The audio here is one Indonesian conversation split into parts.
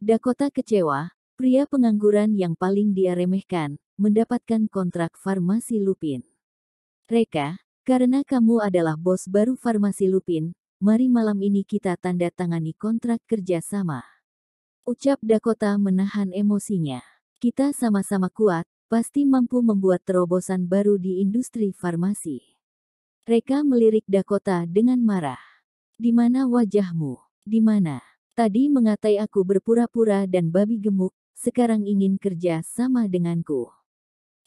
Dakota kecewa, pria pengangguran yang paling dia remehkan, mendapatkan kontrak farmasi Lupin. Reka, karena kamu adalah bos baru farmasi Lupin, mari malam ini kita tanda tangani kontrak kerja sama. Ucap Dakota menahan emosinya. Kita sama-sama kuat, pasti mampu membuat terobosan baru di industri farmasi. Reka melirik Dakota dengan marah. Di mana wajahmu? Di mana? Tadi mengatai aku berpura-pura dan babi gemuk, sekarang ingin kerja sama denganku.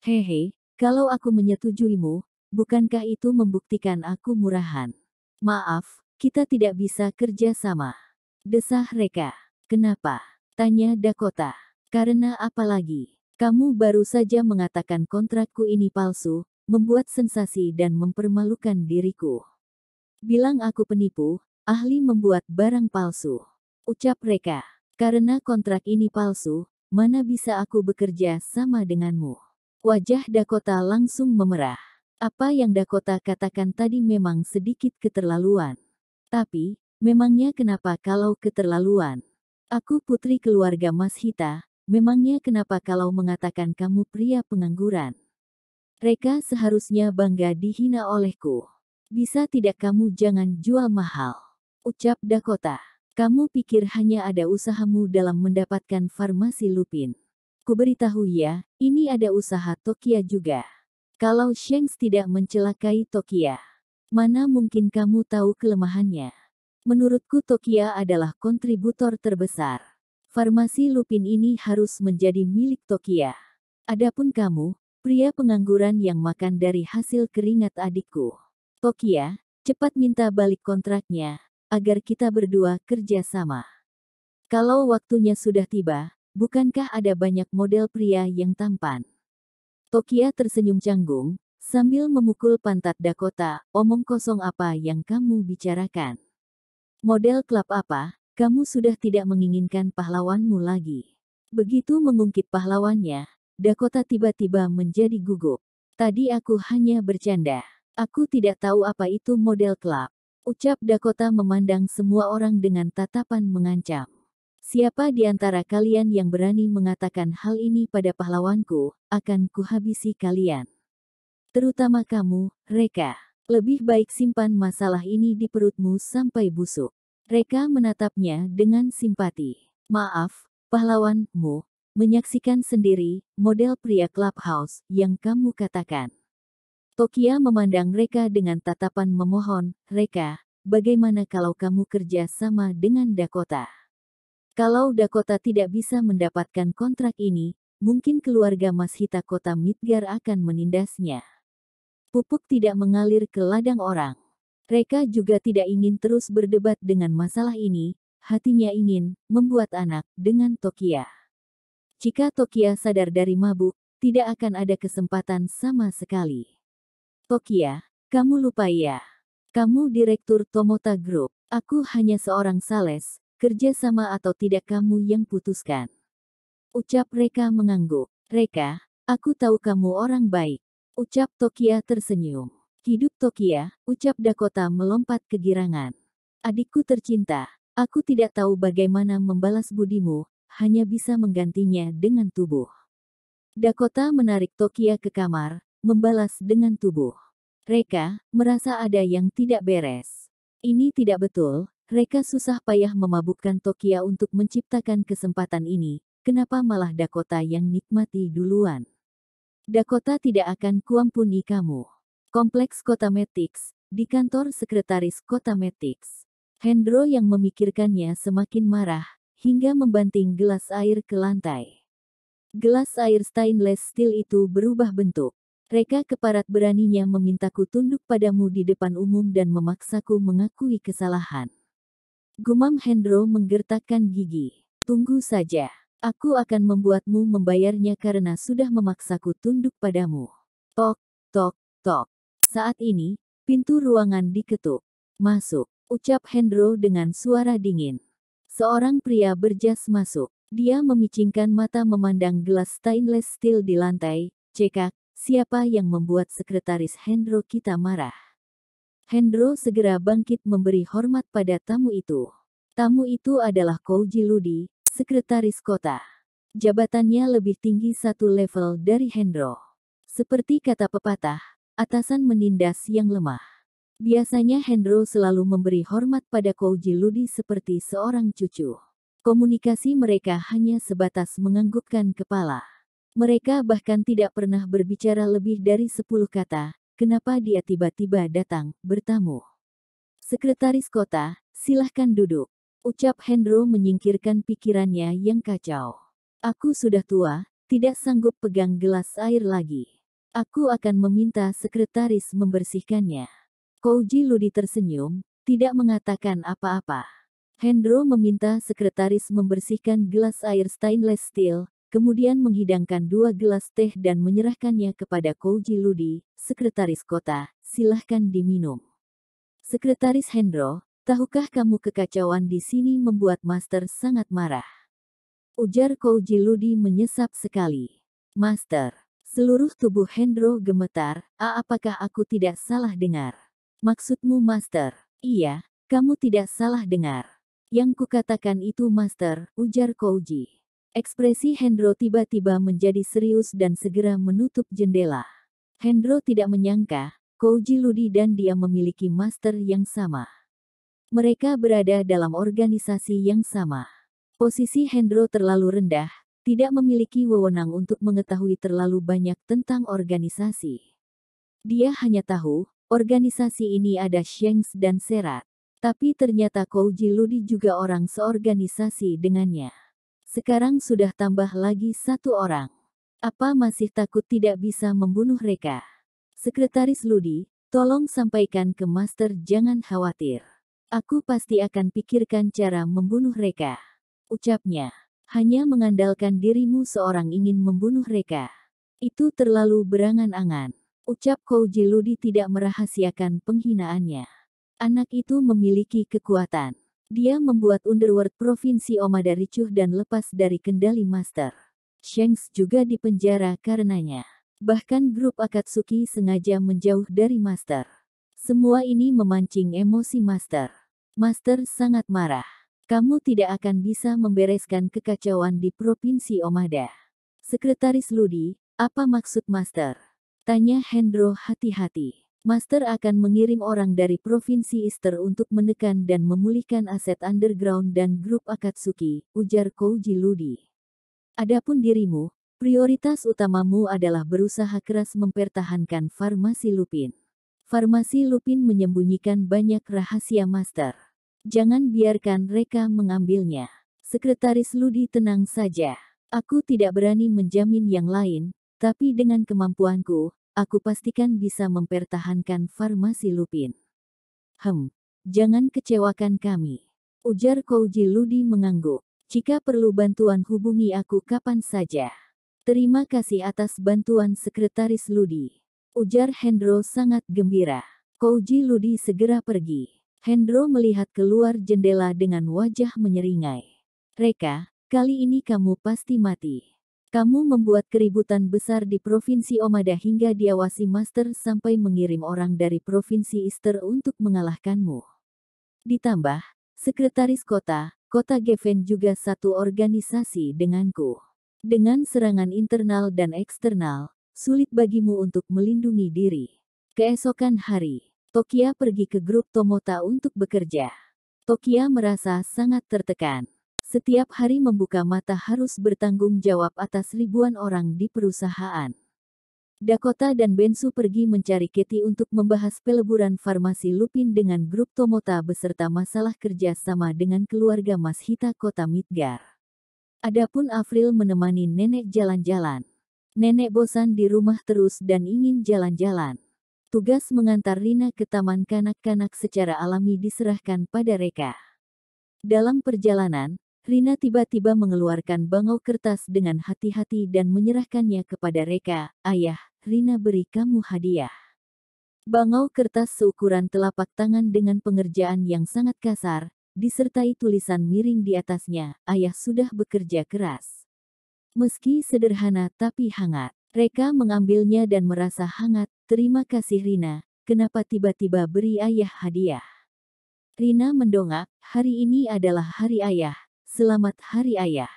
Hehe, kalau aku menyetujuimu, bukankah itu membuktikan aku murahan? Maaf, kita tidak bisa kerja sama. Desah Reka. Kenapa? Tanya Dakota. Karena apa lagi? Kamu baru saja mengatakan kontrakku ini palsu, membuat sensasi dan mempermalukan diriku. Bilang aku penipu, ahli membuat barang palsu. Ucap Reka. Karena kontrak ini palsu, mana bisa aku bekerja sama denganmu? Wajah Dakota langsung memerah. Apa yang Dakota katakan tadi memang sedikit keterlaluan. Tapi, memangnya kenapa kalau keterlaluan? Aku putri keluarga Mas Hita, memangnya kenapa kalau mengatakan kamu pria pengangguran? Reka seharusnya bangga dihina olehku. Bisa tidak kamu jangan jual mahal? Ucap Dakota. Kamu pikir hanya ada usahamu dalam mendapatkan farmasi Lupin? Kuberitahu ya, ini ada usaha Tokia juga. Kalau Shanks tidak mencelakai Tokia, mana mungkin kamu tahu kelemahannya? Menurutku Tokia adalah kontributor terbesar. Farmasi Lupin ini harus menjadi milik Tokia. Adapun kamu, pria pengangguran yang makan dari hasil keringat adikku. Tokia, cepat minta balik kontraknya, agar kita berdua kerja sama. Kalau waktunya sudah tiba, bukankah ada banyak model pria yang tampan? Tokia tersenyum canggung, sambil memukul pantat Dakota, omong kosong apa yang kamu bicarakan? Model klub apa, kamu sudah tidak menginginkan pahlawanmu lagi. Begitu mengungkit pahlawannya, Dakota tiba-tiba menjadi gugup. Tadi aku hanya bercanda. Aku tidak tahu apa itu model klub. Ucap Dakota memandang semua orang dengan tatapan mengancam. Siapa di antara kalian yang berani mengatakan hal ini pada pahlawanku, akan kuhabisi kalian. Terutama kamu, Reka. Lebih baik simpan masalah ini di perutmu sampai busuk. Reka menatapnya dengan simpati. Maaf, pahlawanmu, menyaksikan sendiri, model pria clubhouse, yang kamu katakan. Tokia memandang Reka dengan tatapan memohon, Reka, bagaimana kalau kamu kerja sama dengan Dakota? Kalau Dakota tidak bisa mendapatkan kontrak ini, mungkin keluarga Mas Hita kota Midgar akan menindasnya. Pupuk tidak mengalir ke ladang orang. Reka juga tidak ingin terus berdebat dengan masalah ini, hatinya ingin membuat anak dengan Tokia. Jika Tokia sadar dari mabuk, tidak akan ada kesempatan sama sekali. Tokia, kamu lupa ya? Kamu direktur Tomota Group. Aku hanya seorang sales, kerja sama atau tidak kamu yang putuskan. Ucap Reka mengangguk. Reka, aku tahu kamu orang baik. Ucap Tokia tersenyum. Hidup Tokia, ucap Dakota melompat kegirangan. Adikku tercinta, aku tidak tahu bagaimana membalas budimu, hanya bisa menggantinya dengan tubuh. Dakota menarik Tokia ke kamar, membalas dengan tubuh. Reka, merasa ada yang tidak beres. Ini tidak betul, Reka susah payah memabukkan Tokia untuk menciptakan kesempatan ini, kenapa malah Dakota yang nikmati duluan? Dakota tidak akan kuampuni kamu. Kompleks Cosmetics, di kantor sekretaris Cosmetics. Hendro yang memikirkannya semakin marah, hingga membanting gelas air ke lantai. Gelas air stainless steel itu berubah bentuk. Reka keparat beraninya memintaku tunduk padamu di depan umum dan memaksaku mengakui kesalahan. Gumam Hendro menggertakkan gigi. Tunggu saja. Aku akan membuatmu membayarnya karena sudah memaksaku tunduk padamu. Tok, tok, tok. Saat ini, pintu ruangan diketuk. Masuk, ucap Hendro dengan suara dingin. Seorang pria berjas masuk. Dia memicingkan mata memandang gelas stainless steel di lantai. Cekak, siapa yang membuat sekretaris Hendro kita marah? Hendro segera bangkit memberi hormat pada tamu itu. Tamu itu adalah Kouji Ludi, Sekretaris Kota. Jabatannya lebih tinggi satu level dari Hendro. Seperti kata pepatah, atasan menindas yang lemah. Biasanya Hendro selalu memberi hormat pada Kouji Ludi seperti seorang cucu. Komunikasi mereka hanya sebatas menganggukkan kepala. Mereka bahkan tidak pernah berbicara lebih dari 10 kata. Kenapa dia tiba-tiba datang, bertamu? Sekretaris Kota, silahkan duduk. Ucap Hendro menyingkirkan pikirannya yang kacau. Aku sudah tua, tidak sanggup pegang gelas air lagi. Aku akan meminta sekretaris membersihkannya. Kouji Ludi tersenyum, tidak mengatakan apa-apa. Hendro meminta sekretaris membersihkan gelas air stainless steel, kemudian menghidangkan 2 gelas teh dan menyerahkannya kepada Kouji Ludi. Sekretaris Kota, silahkan diminum. Sekretaris Hendro, tahukah kamu kekacauan di sini membuat Master sangat marah? Ujar Kouji Ludi menyesap sekali. Master, seluruh tubuh Hendro gemetar. Apakah aku tidak salah dengar? Maksudmu Master? Iya, kamu tidak salah dengar. Yang kukatakan itu Master, ujar Kouji. Ekspresi Hendro tiba-tiba menjadi serius dan segera menutup jendela. Hendro tidak menyangka, Kouji Ludi dan dia memiliki master yang sama. Mereka berada dalam organisasi yang sama. Posisi Hendro terlalu rendah, tidak memiliki wewenang untuk mengetahui terlalu banyak tentang organisasi. Dia hanya tahu, organisasi ini ada Shanks dan Serat. Tapi ternyata Kouji Ludi juga orang seorganisasi dengannya. Sekarang sudah tambah lagi 1 orang. Apa masih takut tidak bisa membunuh mereka? Sekretaris Ludi, tolong sampaikan ke Master jangan khawatir. Aku pasti akan pikirkan cara membunuh mereka. Ucapnya, hanya mengandalkan dirimu seorang ingin membunuh mereka. Itu terlalu berangan-angan. Ucap Kouji Ludi tidak merahasiakan penghinaannya. Anak itu memiliki kekuatan. Dia membuat Underworld Provinsi Omada ricuh dan lepas dari kendali Master. Shanks juga dipenjara karenanya. Bahkan grup Akatsuki sengaja menjauh dari Master. Semua ini memancing emosi Master. Master sangat marah. Kamu tidak akan bisa membereskan kekacauan di Provinsi Omada. Sekretaris Ludi, apa maksud Master? Tanya Hendro hati-hati. Master akan mengirim orang dari Provinsi Easter untuk menekan dan memulihkan aset underground dan grup Akatsuki, ujar Kouji Ludi. Adapun dirimu, prioritas utamamu adalah berusaha keras mempertahankan Farmasi Lupin. Farmasi Lupin menyembunyikan banyak rahasia Master. Jangan biarkan mereka mengambilnya. Sekretaris Ludi tenang saja. Aku tidak berani menjamin yang lain, tapi dengan kemampuanku, aku pastikan bisa mempertahankan Farmasi Lupin. Jangan kecewakan kami. Ujar Kouji Ludi mengangguk. Jika perlu bantuan hubungi aku kapan saja. Terima kasih atas bantuan Sekretaris Ludi. Ujar Hendro sangat gembira. Kouji Ludi segera pergi. Hendro melihat keluar jendela dengan wajah menyeringai. Reka, kali ini kamu pasti mati. Kamu membuat keributan besar di Provinsi Omada hingga diawasi Master sampai mengirim orang dari Provinsi Easter untuk mengalahkanmu. Ditambah, Sekretaris Kota Geffen juga satu organisasi denganku. Dengan serangan internal dan eksternal, sulit bagimu untuk melindungi diri. Keesokan hari, Tokia pergi ke grup Tomota untuk bekerja. Tokia merasa sangat tertekan. Setiap hari membuka mata harus bertanggung jawab atas ribuan orang di perusahaan. Dakota dan Bensu pergi mencari Katie untuk membahas peleburan Farmasi Lupin dengan grup Tomota beserta masalah kerja sama dengan keluarga Mas Hita kota Midgar. Adapun Avril menemani nenek jalan-jalan. Nenek bosan di rumah terus dan ingin jalan-jalan. Tugas mengantar Rina ke taman kanak-kanak secara alami diserahkan pada Reka. Dalam perjalanan, Rina tiba-tiba mengeluarkan bangau kertas dengan hati-hati dan menyerahkannya kepada Reka. Ayah, Rina beri kamu hadiah. Bangau kertas seukuran telapak tangan dengan pengerjaan yang sangat kasar, disertai tulisan miring di atasnya. Ayah sudah bekerja keras. Meski sederhana tapi hangat. Reka mengambilnya dan merasa hangat. Terima kasih Rina, kenapa tiba-tiba beri ayah hadiah? Rina mendongak, hari ini adalah hari ayah. Selamat Hari Ayah.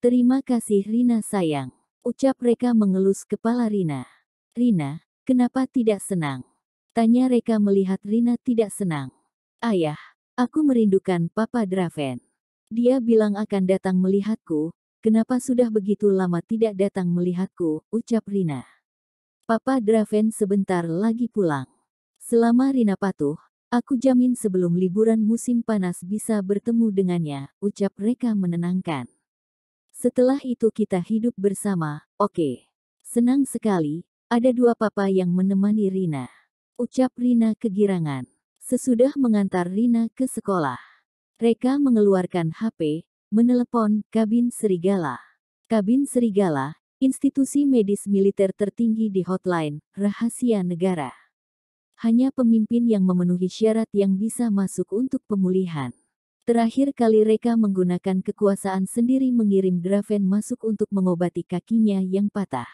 Terima kasih Rina sayang. Ucap Reka mengelus kepala Rina. Rina, kenapa tidak senang? Tanya Reka melihat Rina tidak senang. Ayah, aku merindukan Papa Draven. Dia bilang akan datang melihatku, kenapa sudah begitu lama tidak datang melihatku, ucap Rina. Papa Draven sebentar lagi pulang. Selama Rina patuh, aku jamin sebelum liburan musim panas bisa bertemu dengannya, ucap Reka menenangkan. Setelah itu kita hidup bersama, oke. Senang sekali, ada dua papa yang menemani Rina. Ucap Rina kegirangan. Sesudah mengantar Rina ke sekolah, Reka mengeluarkan HP, menelepon kabin Serigala. Kabin Serigala, institusi medis militer tertinggi di hotline, rahasia negara. Hanya pemimpin yang memenuhi syarat yang bisa masuk untuk pemulihan. Terakhir kali Reka menggunakan kekuasaan sendiri mengirim Draven masuk untuk mengobati kakinya yang patah.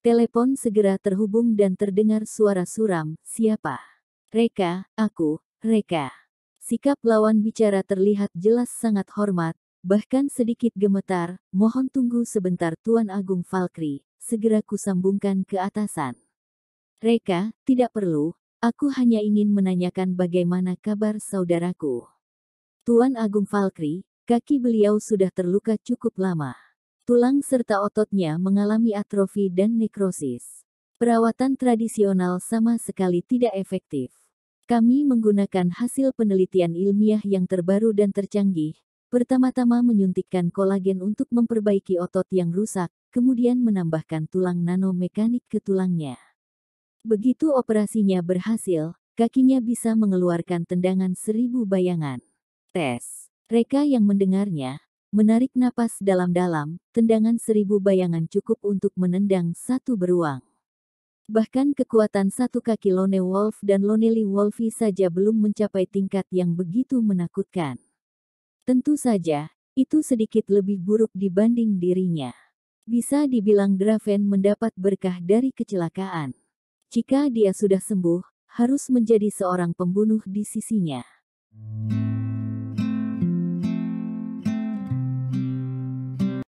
Telepon segera terhubung dan terdengar suara suram, siapa? Reka, aku, Reka. Sikap lawan bicara terlihat jelas sangat hormat, bahkan sedikit gemetar, mohon tunggu sebentar Tuan Agung Valkyrie, segera kusambungkan ke atasan. Reka, tidak perlu, aku hanya ingin menanyakan bagaimana kabar saudaraku. Tuan Agung Valkyrie, kaki beliau sudah terluka cukup lama. Tulang serta ototnya mengalami atrofi dan nekrosis. Perawatan tradisional sama sekali tidak efektif. Kami menggunakan hasil penelitian ilmiah yang terbaru dan tercanggih. Pertama-tama menyuntikkan kolagen untuk memperbaiki otot yang rusak, kemudian menambahkan tulang nanomekanik ke tulangnya. Begitu operasinya berhasil, kakinya bisa mengeluarkan tendangan 1000 bayangan. Tes. Reka yang mendengarnya, menarik napas dalam-dalam, tendangan 1000 bayangan cukup untuk menendang satu beruang. Bahkan kekuatan satu kaki Lone Wolf dan Lonely Wolfie saja belum mencapai tingkat yang begitu menakutkan. Tentu saja, itu sedikit lebih buruk dibanding dirinya. Bisa dibilang Draven mendapat berkah dari kecelakaan. Jika dia sudah sembuh, harus menjadi seorang pembunuh di sisinya.